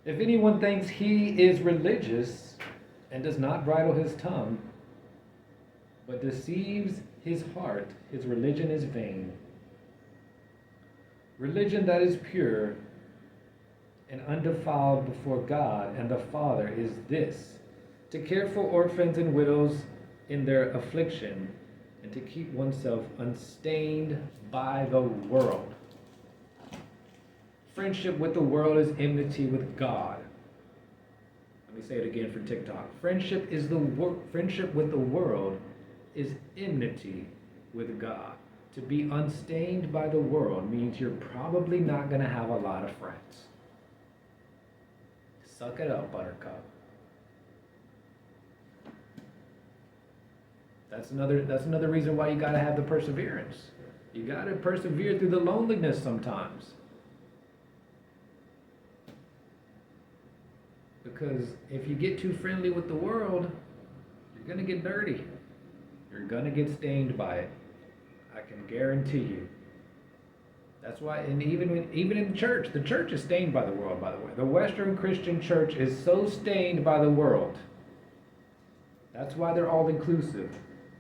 If anyone thinks he is religious and does not bridle his tongue, but deceives his heart, his religion is vain. Religion that is pure and undefiled before God and the Father is this: to care for orphans and widows in their affliction, and to keep oneself unstained by the world. Friendship with the world is enmity with God. Let me say it again for TikTok. Friendship with the world is enmity with God. To be unstained by the world means you're probably not going to have a lot of friends. Suck it up, buttercup. That's another reason why you got to have the perseverance. You got to persevere through the loneliness sometimes. Because if you get too friendly with the world, you're going to get dirty. You're going to get stained by it. I can guarantee you. That's why, and even in the church is stained by the world, by the way. The Western Christian church is so stained by the world. That's why they're all inclusive.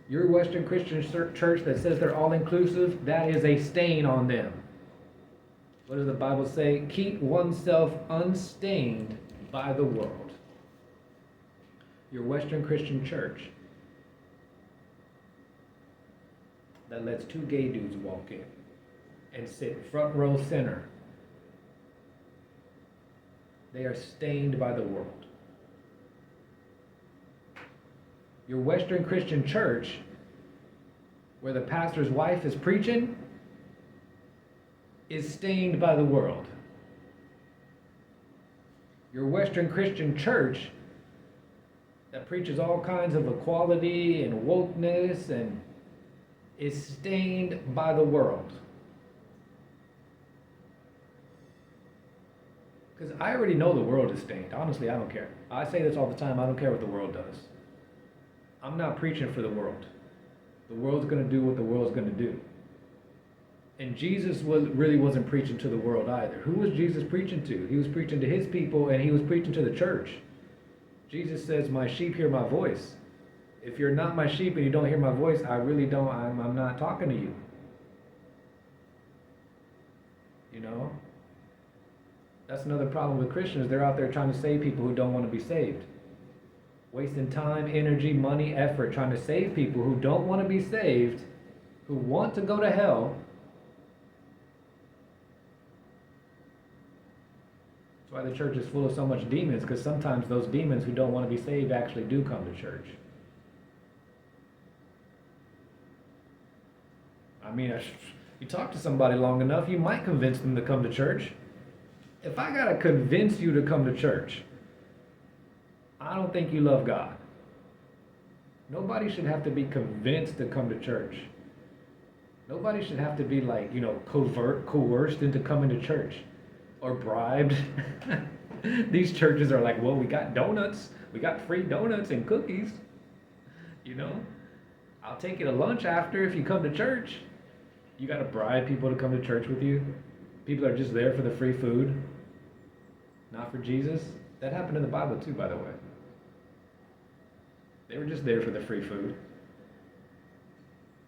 Your Western Christian church that says they're all inclusive, that is a stain on them. What does the Bible say? Keep oneself unstained by the world. Your Western Christian church that lets two gay dudes walk in and sit front row center, they are stained by the world. Your Western Christian church, where the pastor's wife is preaching, is stained by the world. Your Western Christian church that preaches all kinds of equality and wokeness and is stained by the world. Because I already know the world is stained. Honestly, I don't care. I say this all the time. I don't care what the world does. I'm not preaching for the world. The world's going to do what the world's going to do. And Jesus really wasn't preaching to the world either. Who was Jesus preaching to? He was preaching to his people, and he was preaching to the church. Jesus says, my sheep hear my voice. If you're not my sheep and you don't hear my voice, I'm not talking to you. You know? That's another problem with Christians. They're out there trying to save people who don't want to be saved. Wasting time, energy, money, effort trying to save people who don't want to be saved, who want to go to hell. That's why the church is full of so much demons, because sometimes those demons who don't want to be saved actually do come to church. I mean, you talk to somebody long enough, you might convince them to come to church. If I gotta convince you to come to church, I don't think you love God. Nobody should have to be convinced to come to church. Nobody should have to be coerced into coming to church or bribed. These churches are like, well, we got donuts. We got free donuts and cookies. You know, I'll take you to lunch after if you come to church. You got to bribe people to come to church with you. People are just there for the free food, not for Jesus. That happened in the Bible too, by the way. They were just there for the free food.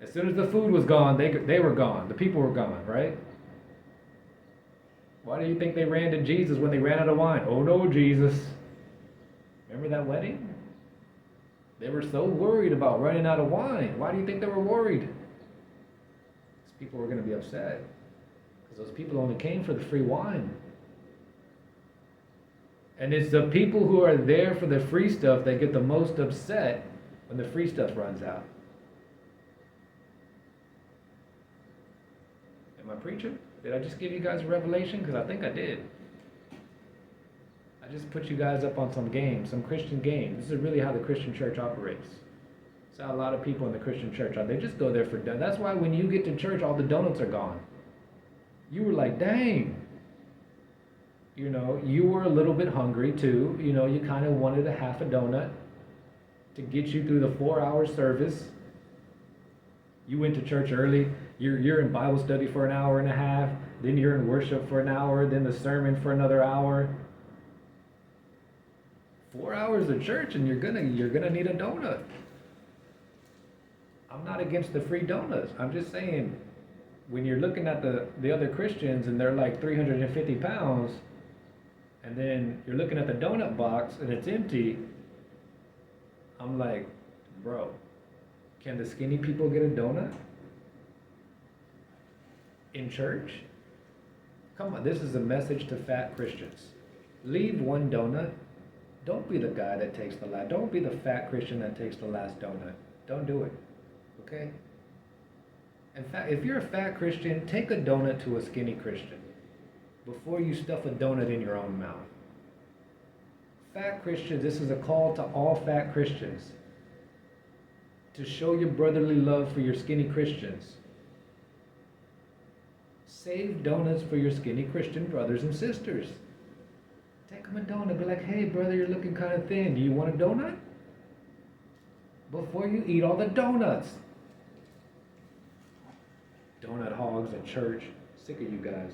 As soon as the food was gone, they were gone. The people were gone, right? Why do you think they ran to Jesus when they ran out of wine? Oh no, Jesus. Remember that wedding? They were so worried about running out of wine. Why do you think they were worried? Because people were going to be upset. Because those people only came for the free wine. And it's the people who are there for the free stuff that get the most upset when the free stuff runs out. Am I preaching? Did I just give you guys a revelation? Because I think I did. I just put you guys up on some game, some Christian game. This is really how the Christian church operates. It's how a lot of people in the Christian church are. They just go there for donuts. That's why when you get to church, all the donuts are gone. You were like, dang. You know, you were a little bit hungry too. You know, you kind of wanted a half a donut to get you through the 4-hour service. You went to church early. You're in Bible study for an hour and a half. Then you're in worship for an hour. Then the sermon for another hour. hours of church and you're gonna need a donut. I'm not against the free donuts. I'm just saying, when you're looking at the other Christians and they're like 350 pounds, and then you're looking at the donut box and it's empty, I'm like, bro, can the skinny people get a donut in church? Come on, this is a message to fat Christians. Leave one donut. Don't be the guy that takes the last. Don't be the fat Christian that takes the last donut. Don't do it. Okay? In fact, if you're a fat Christian, take a donut to a skinny Christian before you stuff a donut in your own mouth. Fat Christians, this is a call to all fat Christians to show your brotherly love for your skinny Christians. Save donuts for your skinny Christian brothers and sisters. Take them a donut. Be like, hey, brother, you're looking kind of thin. Do you want a donut? Before you eat all the donuts. Donut hogs at church. Sick of you guys.